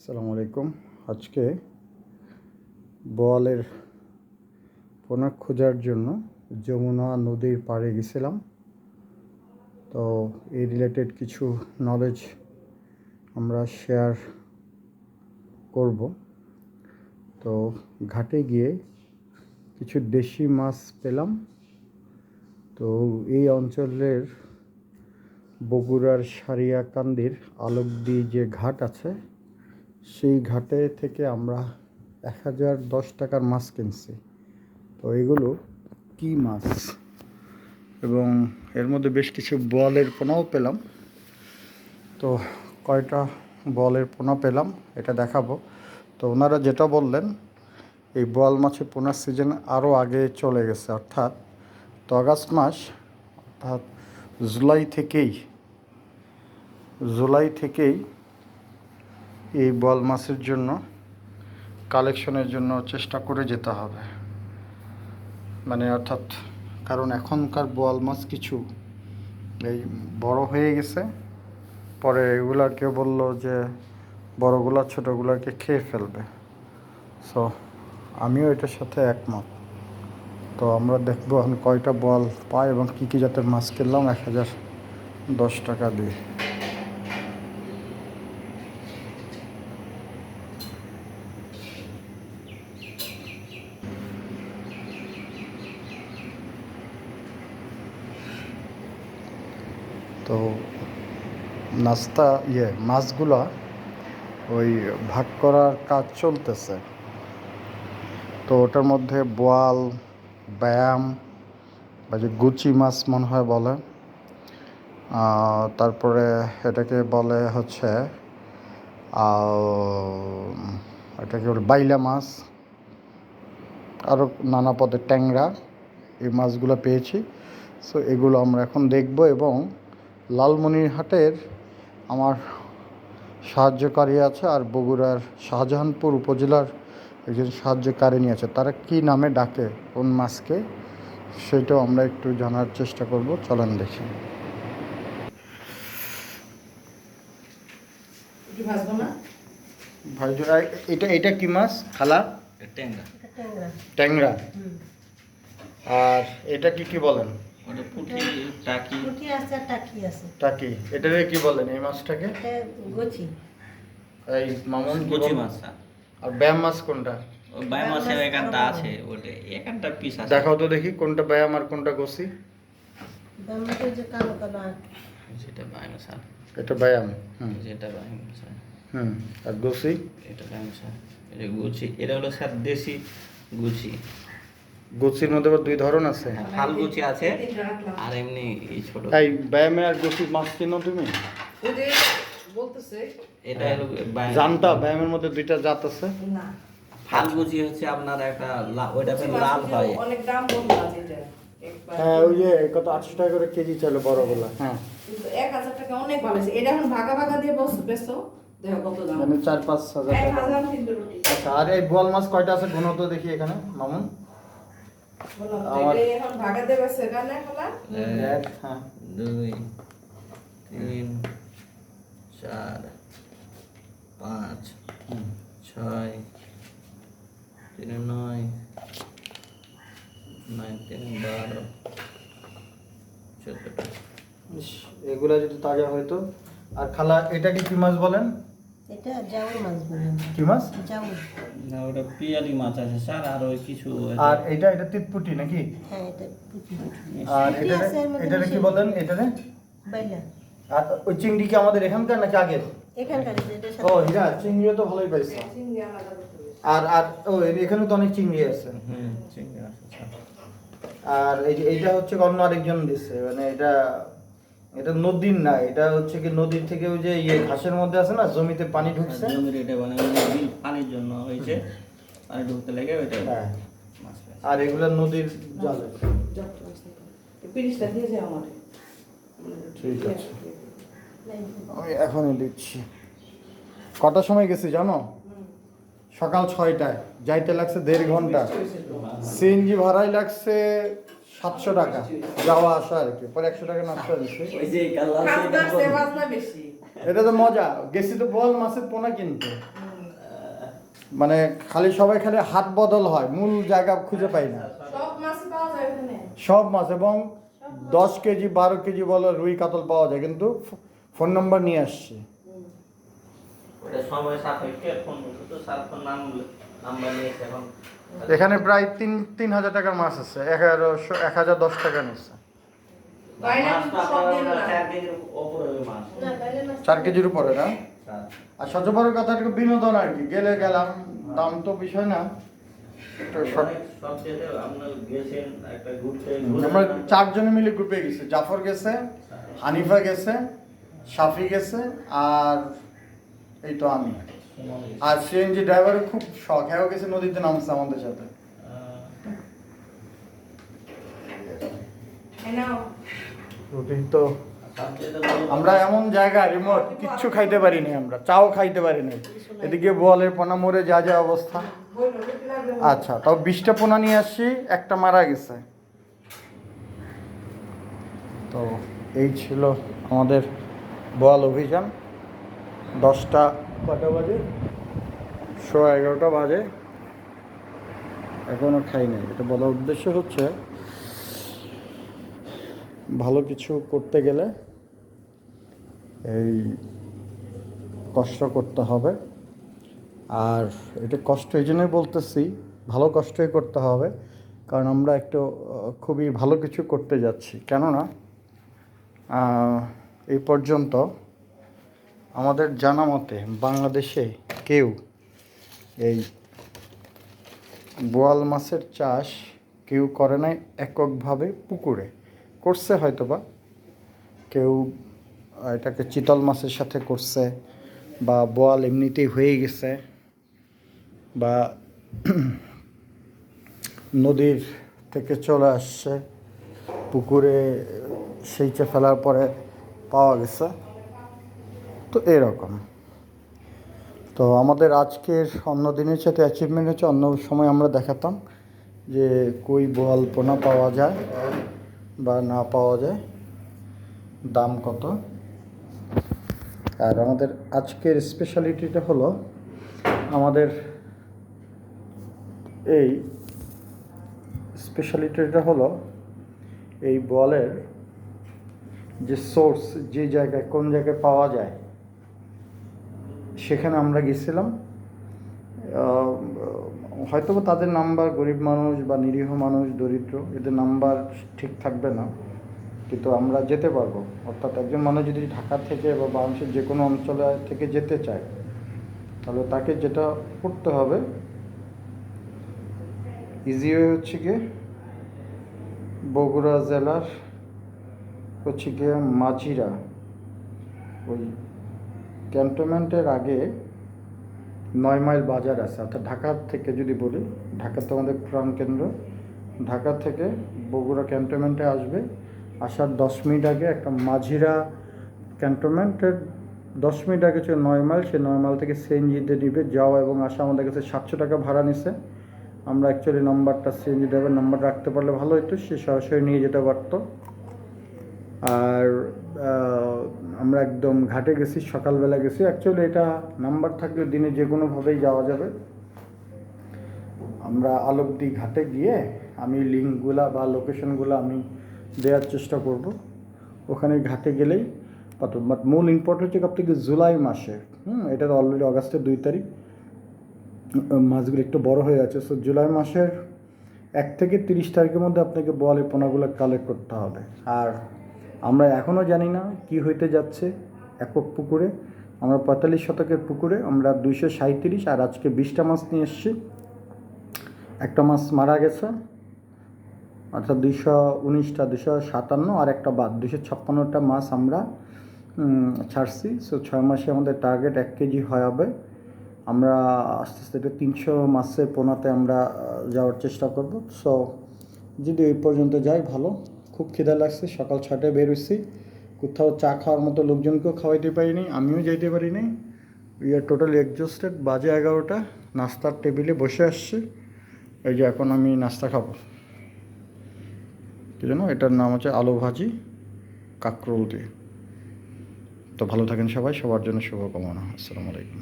আসসালামু আলাইকুম। আজকে বোয়ালের পোনা খোঁজার জন্য যমুনা নদীর পাড়ে গেছিলাম। তো এই রিলেটেড কিছু নলেজ আমরা শেয়ার করব। তো ঘাটে গিয়ে কিছু দেশি মাছ পেলাম। তো এই অঞ্চলের বগুড়ার সারিয়াকান্দির আলোকদি যে ঘাট আছে, সেই ঘাটে থেকে আমরা 1010 টাকার মাছ কিনছি। তো এগুলো কি মাছ, এবং এর মধ্যে বেশ কিছু বোয়ালের পোনাও পেলাম। তো কয়টা বোয়ালের পোনা পেলাম এটা দেখাবো। তো ওনারা যেটা বললেন, এই বোয়াল মাছের পোনার সিজন আরও আগে চলে গেছে, অর্থাৎ তো আগস্ট মাস, অর্থাৎ জুলাই থেকেই এই বোয়াল মাছের জন্য কালেকশনের জন্য চেষ্টা করে যেতে হবে। মানে অর্থাৎ কারণ এখনকার বোয়াল মাছ কিছু এই বড় হয়ে গেছে, পরে এগুলাকে বললো যে বড়গুলা ছোটোগুলাকে খেয়ে ফেলবে। সো আমিও এটার সাথে একমত। তো আমরা দেখবো এখন কয়টা বোয়াল পাই এবং কী কী জাতের মাছ কিনলাম 1010 টাকা দিয়ে। তো মাছগুলা ওই ভাগ করার কাজ চলতেছে। তো ওটার মধ্যে বোয়াল, ব্যায়াম বা যে গুচি মাছ মনে হয় বলে, তারপরে এটাকে বলে হচ্ছে এটাকে বলে বাইলা মাছ, আরও নানা পদের ট্যাংরা, এই মাছগুলো পেয়েছি। সো এগুলো আমরা এখন দেখব। এবং লালমনিরহাটের আমার সাহায্যকারী আছে, আর বগুড়ার শাহজাহানপুর উপজেলার একজন সাহায্যকারিণী আছে, তারা কি নামে ডাকে কোন মাছকে, সেটাও আমরা একটু জানার চেষ্টা করব। চলেন দেখি। ভাই, এটা কি মাছ খালা? ট্যাংরা। ট্যাংরা। আর এটা কি বলেন? ওটা পুঁটি, টাকি। পুঁটি আছে, টাকি আছে। টাকি। এটাকে কি বলেন এই মাছটাকে? এটা গোচি। এই মামুন গোচি মাছ। আর ব্যায়াম মাছ কোনটা? ওই বাই মাছের একানটা আছে, ওটা একানটা পিস আছে। দেখাও তো দেখি কোনটা ব্যায়াম আর কোনটা গোসি। ব্যায়ামটা যে কালো কালো সেটা বাই মাছ। এটা ব্যায়াম। যেটা বাই মাছ। আর গোসি? এটা বাই মাছ। এটা গুচি। এটা হলো স্যার দেশি গুচি। গুচির মধ্যে আবার দুই ধরন আছে। ফাল গুচি আছে আর এমনি এই ছোট। এই ব্যায়ামে আর গোসি মাছ চিনো তুমি? বলতেছে এটা হলো জানতা ব্যায়ামের মধ্যে দুইটা জাত আছে। না, ফাল গুচি হচ্ছে আপনার একটা ওইটা লাল হয়, অনেক দাম বন্ধ আছে এটা। হ্যাঁ, ওই যে কত 800 টাকা করে কেজি চাইলো বড়গুলা। হ্যাঁ, কিন্তু 1000 টাকা অনেক ভালো আছে। এটা এখন ভাগা ভাগা দিয়ে বেচো, দেখো কত দাম। মানে 4-5 হাজার টাকা। 1000 আচ্ছা, আর এই বোয়াল মাছ কয়টা আছে গুনো তো দেখি এখানে মামুন। আমার এখন ভাগা দিয়ে বেচে না খালা। 1, হ্যাঁ, 2, 3, 4, 5, 6, 3, 9, 9, 3, 12, 14টা। এগুলা যদি তাজা হয়তো। আর খালা এটা কি মাছ বলেন? এটা জাউর মাছ বলে আমরা। কি মাছ? জাউর। না, ওটা পিয়ালি মাছ আছে স্যার, আর ওই কিছু আর এটা তিতপুটি নাকি? হ্যাঁ, এটা পুঁটি। আর পুঁটি আছে এর মধ্যে এটা কি বেশি। বলেন এটারে? বাইলা। আর ওই চিংড়ি কি আমাদের এখানকার নাকি আগের? এখানকার যেটা ও হীরা, চিংড়িও তো ভালোই পাইছে। চিংড়ি আলাদা করতে হবে। আর ও এখানে তো অনেক চিংড়ি আছে। চিংড়ি আছে স্যার। আর এইটা হচ্ছে অন্য আরেকজন দিচ্ছে, মানে এটা নদীর না, এটা হচ্ছে কি নদীর থেকে ওই যে ঘাসের মধ্যে আছে না, জমিতে পানি ঢুকছে, জমির এটা মানে পানির জন্য হয়েছে, পানি ঢুকতে লেগে ওইটা হ্যাঁ। মাছ পাইছে। আর এগুলো নদীর জলে। পিরিশটা দিয়ে যায় আমার। ঠিক আছে, আমি এখনই দিচ্ছি। কটার সময় গেছি জানো? সকাল 6টায়। যাইতে লাগছে 1.5 ঘন্টা। সিএনজি ভাড়াই লাগছে 700 টাকা, যাওয়া আসা আর কি। পরে 100 টাকা নাস্তা দিচ্ছে। ওই যে কাল্লা খাসদার সেবাস না বেশি। এটা তো মজা। গেছি তো বোয়াল মাছের পোনা কিনতে। মানে খালি সবাই খালি হাত বদল হয়, মূল জায়গা খুঁজে পাই না। সব মাছ পাওয়া যায় ওখানে। সব মাছ এবং 10 কেজি 12 কেজি বলে রুই কাতল পাওয়া যায়, কিন্তু ফোন নাম্বার নিয়ে আসছি। ওটা সময় সাপেক্ষে ফোন তো সারফোন নাম্বার নিয়েছে এখন। এখানে প্রায় 3,000 টাকার মাছ আছে, 1010 টাকা নিচ্ছে। বাইরে মাছ তো সব দিন আপনার না। 4 কেজির উপরে মাছ। না, বাইরে মাছ 4 কেজির উপরে না। হ্যাঁ। আর সবচেয়ে বড় কথা একটু বিনোদন আর কি, গেলে গেলাম, দাম তো বিষয় না। একটু অনেক সবচেয়ে আপনার গেছেন একটা ঘুরতে আমরা 4 জনে মিলে গ্রুপে গেছি। জাফর গেছে, হানিফা গেছে, শাফি গেছে, আর এই তো আমি। আর সিএনজি ড্রাইভারের খুব শখ, হ্যাঁ গেছে নদীতে নামছে আমাদের সাথে। এই নাও। রুটি তো সবচেয়ে বড় আমরা এমন জায়গা রিমোট কিচ্ছু খাইতে পারিনি, আমরা চাও খাইতে পারিনি। এদিকে বোয়ালের পোনা মরে যা যা অবস্থা। বললো, রুটি লাগবে। আচ্ছা, তাও 20টা পোনা নিয়ে আসছি, একটা মারা গেছে। তো এই ছিল আমাদের বোয়াল অভিযান। 10টা কটা বাজে? 11:15 বাজে, এখনও খাই নাই। এটা বলার উদ্দেশ্য হচ্ছে ভালো কিছু করতে গেলে এই কষ্ট করতে হবে। আর এটা কষ্ট এই জন্যই বলতেছি, ভালো কষ্টই করতে হবে, কারণ আমরা একটু খুবই ভালো কিছু করতে যাচ্ছি। কেননা এই পর্যন্ত আমাদের জানা মতে বাংলাদেশে কেউ এই বোয়াল মাছের চাষ কেউ করে নাই এককভাবে পুকুরে। করছে হয়তোবা কেউ, এটাকে চিতল মাছের সাথে করছে, বা বোয়াল এমনিতেই হয়ে গেছে, বা নদীর থেকে চলে আসছে পুকুরে সেইচে ফেলার পরে পাওয়া গেছে। তো এরকম। তো আমাদের আজকের অন্য দিনের সাথে অ্যাচিভমেন্ট হচ্ছে, অন্য সময় আমরা দেখাতাম যে কই বোয়াল পোনা পাওয়া যায় বা না পাওয়া যায়, দাম কত। আর আমাদের আজকের স্পেশালিটিটা হলো আমাদের এই স্পেশালিটিটা হলো এই বোয়ালের যে সোর্স, যে জায়গায় কোন জায়গায় পাওয়া যায়, সেখানে আমরা গেছিলাম। হয়তো তাদের নাম্বার, গরিব মানুষ বা নিরীহ মানুষ, দরিদ্র, এদের নাম্বার ঠিক থাকবে না, কিন্তু আমরা যেতে পারবো। অর্থাৎ একজন মানুষ যদি ঢাকা থেকে বা বাংলাদেশের যে কোনো অঞ্চলে থেকে যেতে চায়, তাহলে তাকে যেটা করতে হবে, ইজি ওয়ে হচ্ছে গিয়ে বগুড়া জেলার হচ্ছে গিয়ে মাঝিরা, ওই ক্যান্টনমেন্টের আগে 9 মাইল বাজার আছে। অর্থাৎ ঢাকা থেকে যদি বলি, ঢাকা তো আমাদের প্রাণকেন্দ্র, ঢাকা থেকে বগুড়া ক্যান্টনমেন্টে আসবে, আসার 10 মিনিট আগে একটা মাঝিরা ক্যান্টনমেন্টের 10 মিনিট আগে হচ্ছে 9 মাইল, সেই 9 মাইল থেকে সিএনজিতে নিবে, যাওয়া এবং আসা আমাদের কাছে 700 টাকা ভাড়া নিছে। আমরা অ্যাকচুয়ালি নাম্বারটা সিএনজি ড্রাইভার নাম্বার রাখতে পারলে ভালো হতো, সে সরাসরি নিয়ে যেতে পারতো। আর আমরা একদম ঘাটে গেছি, সকালবেলা গেছি। অ্যাকচুয়ালি এটা নাম্বার থাকলে দিনে যে কোনোভাবেই যাওয়া যাবে। আমরা আলবদি ঘাটে গিয়ে আমি লিঙ্কগুলা বা লোকেশনগুলো আমি দেওয়ার চেষ্টা করব। ওখানে ঘাটে গেলেই পাতো। বাট মূল ইম্পর্টেন্ট হচ্ছে আপনাকে জুলাই মাসে, এটা তো অলরেডি অগাস্টের 2 তারিখ, মাছগুলো একটু বড় হয়ে আছে। সো জুলাই মাসের 1 থেকে 30 তারিখের মধ্যে আপনাকে বোয়ালের পোনাগুলো কালেক্ট করতে হবে। আর আমরা এখনও জানি না কি হইতে যাচ্ছে একক পুকুরে। আমরা 45 শতকের পুকুরে আমরা 237, আর আজকে 20টা মাছ নিয়ে এসেছি। একটা মাছ মারা গেছে, অর্থাৎ 219টা, 257, আর একটা বাদ, 256টা মাছ আমরা ছাড়ছি। সো 6 মাসে আমাদের টার্গেট 1 কেজি হবে। আমরা আস্তে আস্তে 300 মাছের পোনাতে আমরা যাওয়ার চেষ্টা করব। সো যদি এই পর্যন্ত যাই ভালো। খুব খিদা লাগছে, সকাল 6টায় বের হয়েছি, কোথাও চা খাওয়ার মতো লোকজনকেও খাওয়াইতে পারিনি, আমিও যাইতে পারিনি। We are totally exhausted. বাজে 11টা, নাস্তার টেবিলে বসে আসছি। এই যে এখন আমি নাস্তা খাবো, কি জানো, এটার নাম হচ্ছে আলু ভাজি কাঁকরোল দিয়ে। তো ভালো থাকেন সবাই, সবার জন্য শুভকামনা। আসসালামু আলাইকুম।